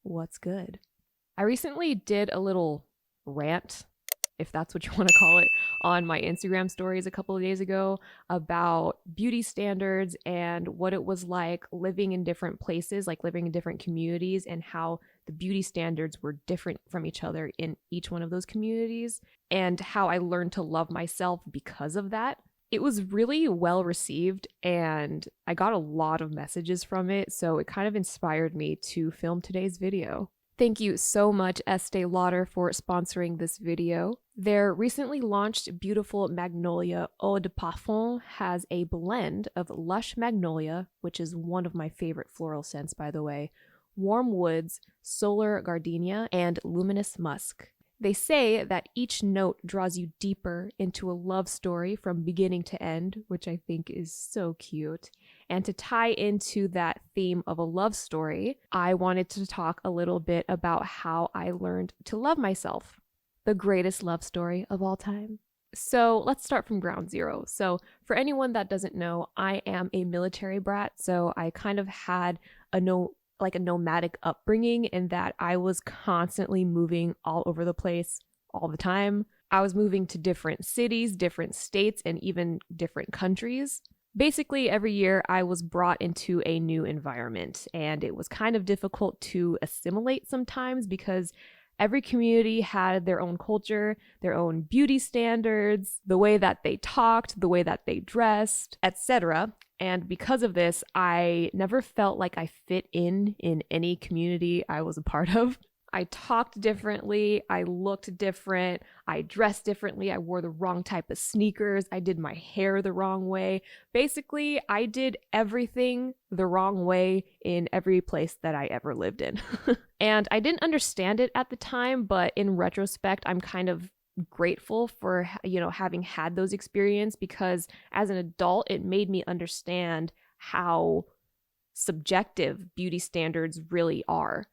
What's good? I recently did a little rant, if that's what you want to call it, on my Instagram stories a couple of days ago about beauty standards and what it was like living in different places, like living in different communities, and how the beauty standards were different from each other in each one of those communities, and how I learned to love myself because of that. It was really well received and I got a lot of messages from it, so it kind of inspired me to film today's video. Thank you so much, Estee Lauder, for sponsoring this video. Their recently launched beautiful Magnolia Eau de Parfum has a blend of lush magnolia, which is one of my favorite floral scents, by the way, warm woods, solar gardenia, and luminous musk. They say that each note draws you deeper into a love story from beginning to end, which I think is so cute. And to tie into that theme of a love story, I wanted to talk a little bit about how I learned to love myself, the greatest love story of all time. So let's start from ground zero. So for anyone that doesn't know, I am a military brat, so I kind of had a nomadic upbringing in that I was constantly moving all over the place all the time. I was moving to different cities, different states, and even different countries. Basically, every year I was brought into a new environment, and it was kind of difficult to assimilate sometimes because every community had their own culture, their own beauty standards, the way that they talked, the way that they dressed, etc. And because of this, I never felt like I fit in any community I was a part of. I talked differently, I looked different, I dressed differently, I wore the wrong type of sneakers, I did my hair the wrong way. Basically, I did everything the wrong way in every place that I ever lived in. And I didn't understand it at the time, but in retrospect, I'm kind of grateful for, having had those experiences, because as an adult, it made me understand how subjective beauty standards really are.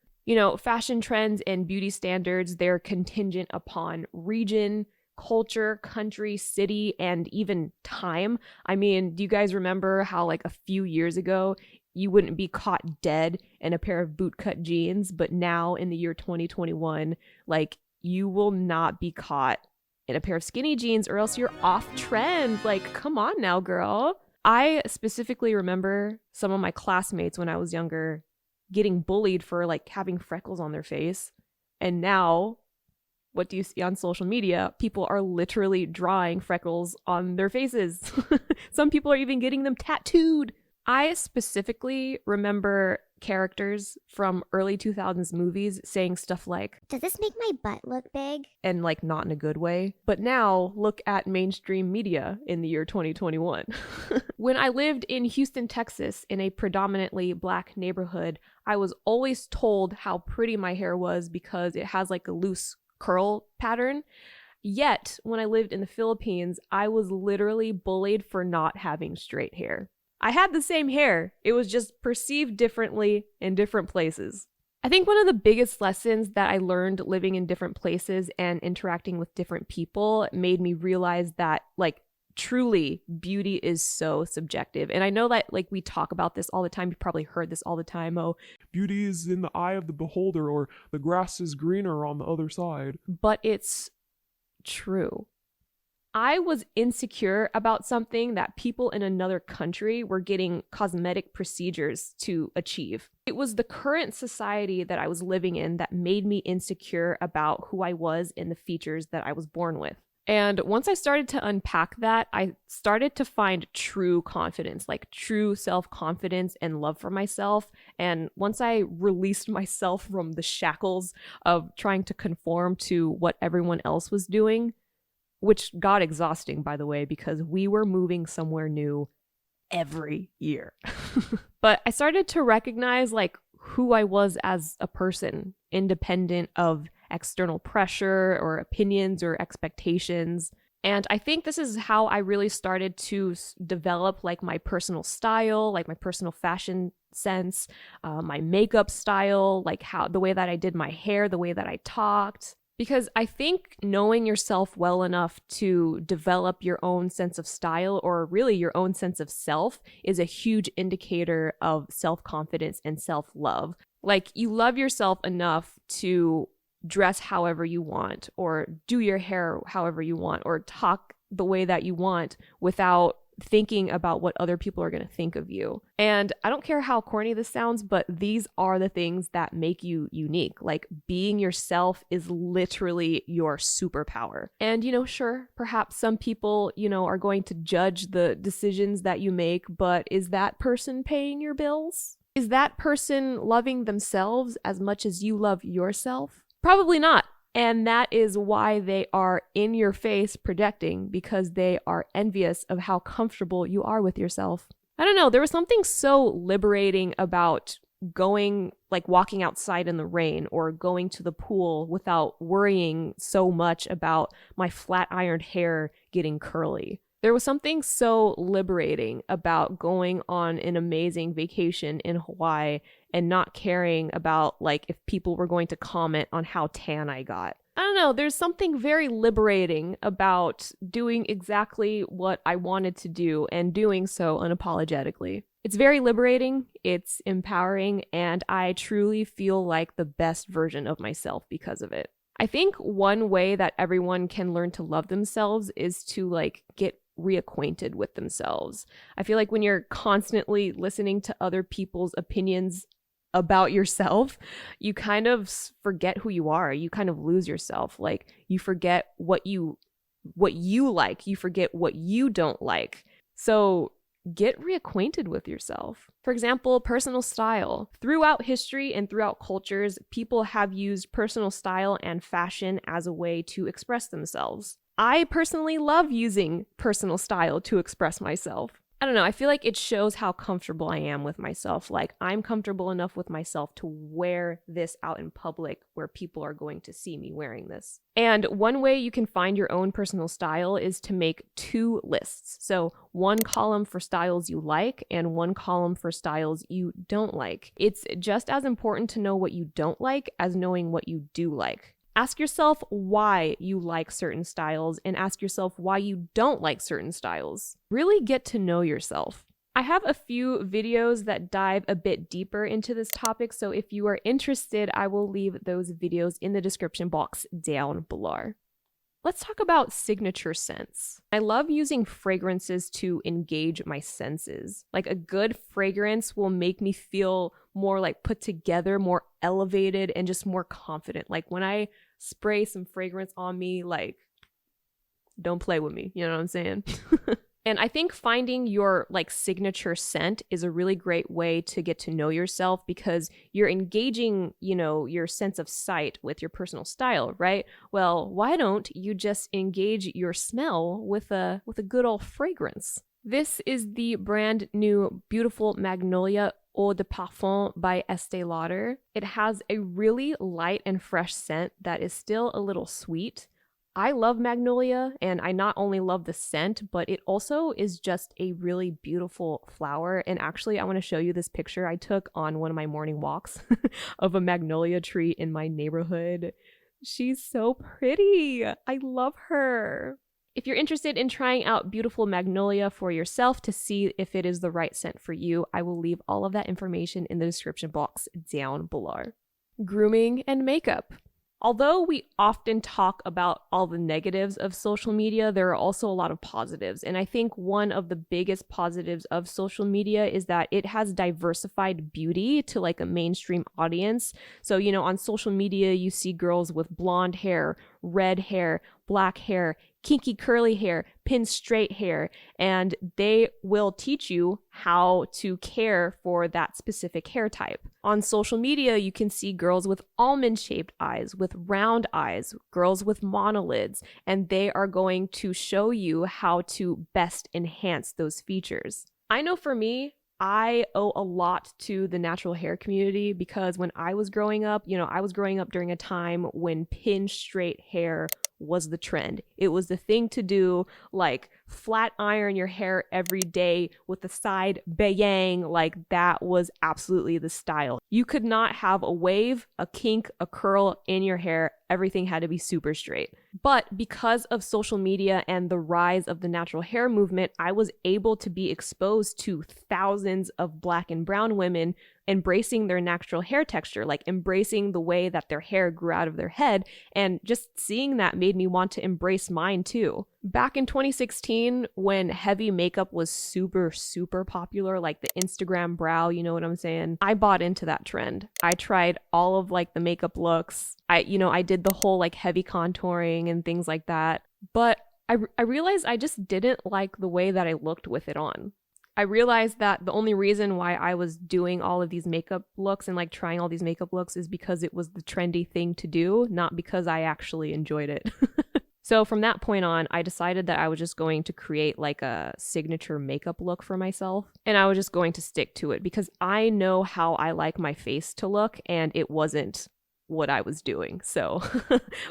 Fashion trends and beauty standards, they're contingent upon region, culture, country, city, and even time. I mean, do you guys remember how like a few years ago, you wouldn't be caught dead in a pair of bootcut jeans, but now in the year 2021, like you will not be caught in a pair of skinny jeans or else you're off trend. Like, come on now, girl. I specifically remember some of my classmates when I was younger getting bullied for like having freckles on their face. And now, what do you see on social media? People are literally drawing freckles on their faces. Some people are even getting them tattooed. I specifically remember characters from early 2000s movies saying stuff like, "Does this make my butt look big?" And like not in a good way. But now look at mainstream media in the year 2021. When I lived in Houston, Texas, in a predominantly black neighborhood, I was always told how pretty my hair was because it has like a loose curl pattern. Yet, when I lived in the Philippines, I was literally bullied for not having straight hair. I had the same hair. It was just perceived differently in different places. I think one of the biggest lessons that I learned living in different places and interacting with different people made me realize that, like, truly beauty is so subjective. And I know that, like, we talk about this all the time. You've probably heard this all the time. Oh, beauty is in the eye of the beholder, or the grass is greener on the other side. But it's true. I was insecure about something that people in another country were getting cosmetic procedures to achieve. It was the current society that I was living in that made me insecure about who I was and the features that I was born with. And once I started to unpack that, I started to find true confidence, like true self-confidence and love for myself. And once I released myself from the shackles of trying to conform to what everyone else was doing, which got exhausting, by the way, because we were moving somewhere new every year. But I started to recognize like who I was as a person, independent of external pressure or opinions or expectations. And I think this is how I really started to develop like my personal style, like my personal fashion sense, my makeup style, like how the way that I did my hair, the way that I talked. Because I think knowing yourself well enough to develop your own sense of style, or really your own sense of self, is a huge indicator of self-confidence and self-love. Like, you love yourself enough to dress however you want, or do your hair however you want, or talk the way that you want without thinking about what other people are going to think of you. And I don't care how corny this sounds, but these are the things that make you unique. Like, being yourself is literally your superpower. And, sure, perhaps some people, are going to judge the decisions that you make, but is that person paying your bills? Is that person loving themselves as much as you love yourself? Probably not. And that is why they are in your face projecting, because they are envious of how comfortable you are with yourself. I don't know, there was something so liberating about walking outside in the rain or going to the pool without worrying so much about my flat ironed hair getting curly. There was something so liberating about going on an amazing vacation in Hawaii and not caring about if people were going to comment on how tan I got. I don't know, there's something very liberating about doing exactly what I wanted to do and doing so unapologetically. It's very liberating, it's empowering, and I truly feel like the best version of myself because of it. I think one way that everyone can learn to love themselves is to get reacquainted with themselves. I feel like when you're constantly listening to other people's opinions about yourself, you kind of forget who you are. You kind of lose yourself. You forget what you like, you forget what you don't like. So get reacquainted with yourself. For example, personal style. Throughout history and throughout cultures, people have used personal style and fashion as a way to express themselves. I personally love using personal style to express myself. I don't know, I feel like it shows how comfortable I am with myself. I'm comfortable enough with myself to wear this out in public where people are going to see me wearing this. And one way you can find your own personal style is to make 2 lists. So one column for styles you like and one column for styles you don't like. It's just as important to know what you don't like as knowing what you do like. Ask yourself why you like certain styles and ask yourself why you don't like certain styles. Really get to know yourself. I have a few videos that dive a bit deeper into this topic, so if you are interested, I will leave those videos in the description box down below. Let's talk about signature scents. I love using fragrances to engage my senses. A good fragrance will make me feel more put together, more elevated, and just more confident. When I spray some fragrance on me, don't play with me, you know what I'm saying? And I think finding your signature scent is a really great way to get to know yourself, because you're engaging, your sense of sight with your personal style, right? Well, why don't you just engage your smell with a good old fragrance? This is the brand new beautiful Magnolia Eau de Parfum by Estee Lauder. It has a really light and fresh scent that is still a little sweet. I love Magnolia, and I not only love the scent, but it also is just a really beautiful flower. And actually, I want to show you this picture I took on one of my morning walks of a magnolia tree in my neighborhood. She's so pretty. I love her. If you're interested in trying out beautiful Magnolia for yourself to see if it is the right scent for you, I will leave all of that information in the description box down below. Grooming and makeup. Although we often talk about all the negatives of social media, there are also a lot of positives. And I think one of the biggest positives of social media is that it has diversified beauty to a mainstream audience. So, on social media, you see girls with blonde hair, red hair, black hair, kinky curly hair, pin straight hair, and they will teach you how to care for that specific hair type. On social media, you can see girls with almond-shaped eyes, with round eyes, girls with monolids, and they are going to show you how to best enhance those features. I know for me, I owe a lot to the natural hair community, because when I was growing up, I was growing up during a time when pin straight hair was the trend. It was the thing to do, flat iron your hair every day with the side bayang. That was absolutely the style. You could not have a wave, a kink, a curl in your hair. Everything had to be super straight. But because of social media and the rise of the natural hair movement, I was able to be exposed to thousands of black and brown women embracing their natural hair texture, like embracing the way that their hair grew out of their head. And just seeing that made me want to embrace mine too. Back in 2016, when heavy makeup was super, super popular, like the Instagram brow, you know what I'm saying? I bought into that trend. I tried all of like the makeup looks. I did the whole like heavy contouring and things like that. But I realized I just didn't like the way that I looked with it on. I realized that the only reason why I was doing all of these makeup looks and like trying all these makeup looks is because it was the trendy thing to do, not because I actually enjoyed it. So from that point on, I decided that I was just going to create like a signature makeup look for myself. And I was just going to stick to it because I know how I like my face to look, and it wasn't what I was doing. So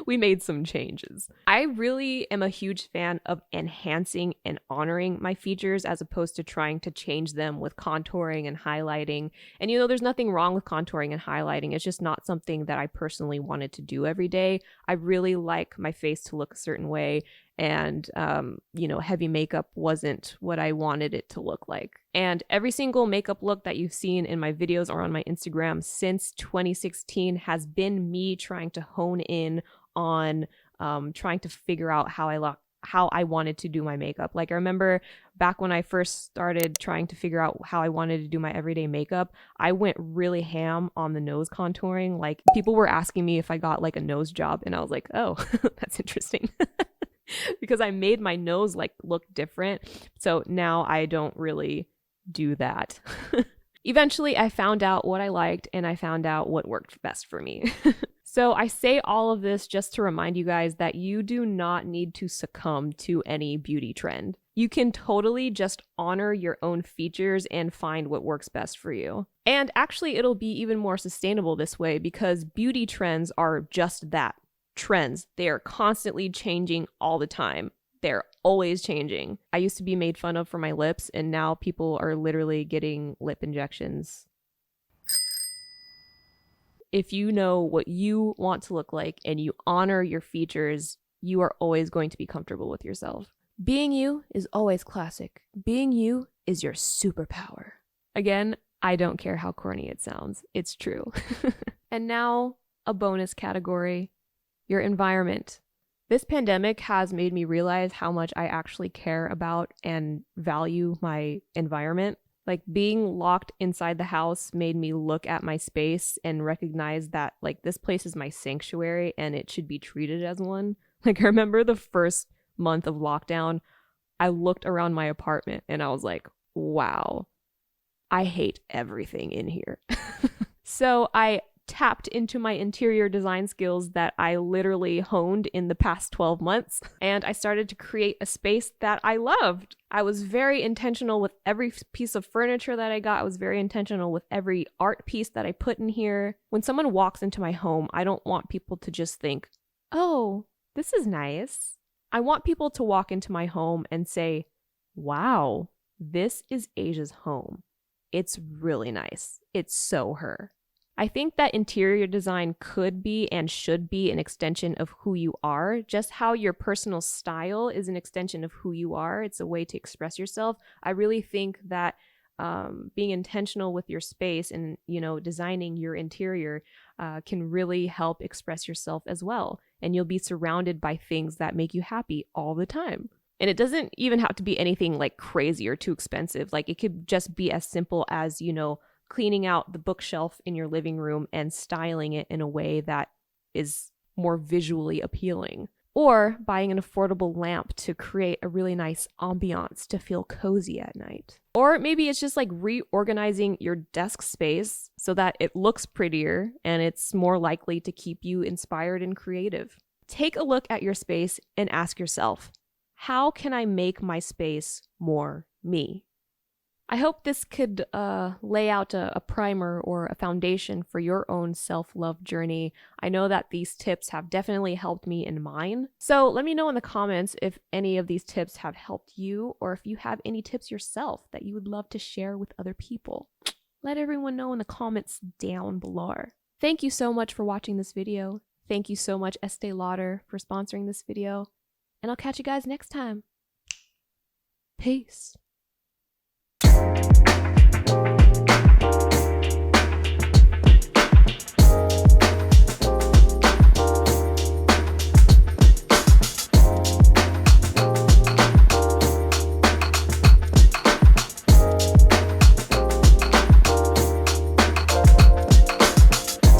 we made some changes. I really am a huge fan of enhancing and honoring my features as opposed to trying to change them with contouring and highlighting. And there's nothing wrong with contouring and highlighting. It's just not something that I personally wanted to do every day. I really like my face to look a certain way. And, heavy makeup wasn't what I wanted it to look like. And every single makeup look that you've seen in my videos or on my Instagram since 2016 has been me trying to hone in on trying to figure out how I wanted to do my makeup. Like I remember back when I first started trying to figure out how I wanted to do my everyday makeup, I went really ham on the nose contouring. Like people were asking me if I got like a nose job, and I was like, oh, that's interesting. Because I made my nose like look different. So now I don't really do that. Eventually I found out what I liked, and I found out what worked best for me. So I say all of this just to remind you guys that you do not need to succumb to any beauty trend. You can totally just honor your own features and find what works best for you. And actually it'll be even more sustainable this way because beauty trends are just that. Trends. They are constantly changing all the time. They're always changing. I used to be made fun of for my lips, and now people are literally getting lip injections. If you know what you want to look like and you honor your features, you are always going to be comfortable with yourself. Being you is always classic. Being you is your superpower. Again, I don't care how corny it sounds. It's true. And now, a bonus category. Your environment. This pandemic has made me realize how much I actually care about and value my environment. Like being locked inside the house made me look at my space and recognize that like this place is my sanctuary and it should be treated as one. Like I remember the first month of lockdown, I looked around my apartment and I was like, wow, I hate everything in here. So I tapped into my interior design skills that I literally honed in the past 12 months, and I started to create a space that I loved. I was very intentional with every piece of furniture that I got. I was very intentional with every art piece that I put in here. When someone walks into my home, I don't want people to just think, oh, this is nice. I want people to walk into my home and say, wow, this is Asia's home. It's really nice. It's so her. I think that interior design could be and should be an extension of who you are. Just how your personal style is an extension of who you are. It's a way to express yourself. I really think that being intentional with your space and, designing your interior can really help express yourself as well. And you'll be surrounded by things that make you happy all the time. And it doesn't even have to be anything like crazy or too expensive. Like it could just be as simple as, cleaning out the bookshelf in your living room and styling it in a way that is more visually appealing. Or buying an affordable lamp to create a really nice ambiance to feel cozy at night. Or maybe it's just like reorganizing your desk space so that it looks prettier and it's more likely to keep you inspired and creative. Take a look at your space and ask yourself, how can I make my space more me? I hope this could lay out a primer or a foundation for your own self-love journey. I know that these tips have definitely helped me in mine. So let me know in the comments if any of these tips have helped you, or if you have any tips yourself that you would love to share with other people. Let everyone know in the comments down below. Thank you so much for watching this video. Thank you so much, Estee Lauder, for sponsoring this video. And I'll catch you guys next time. Peace.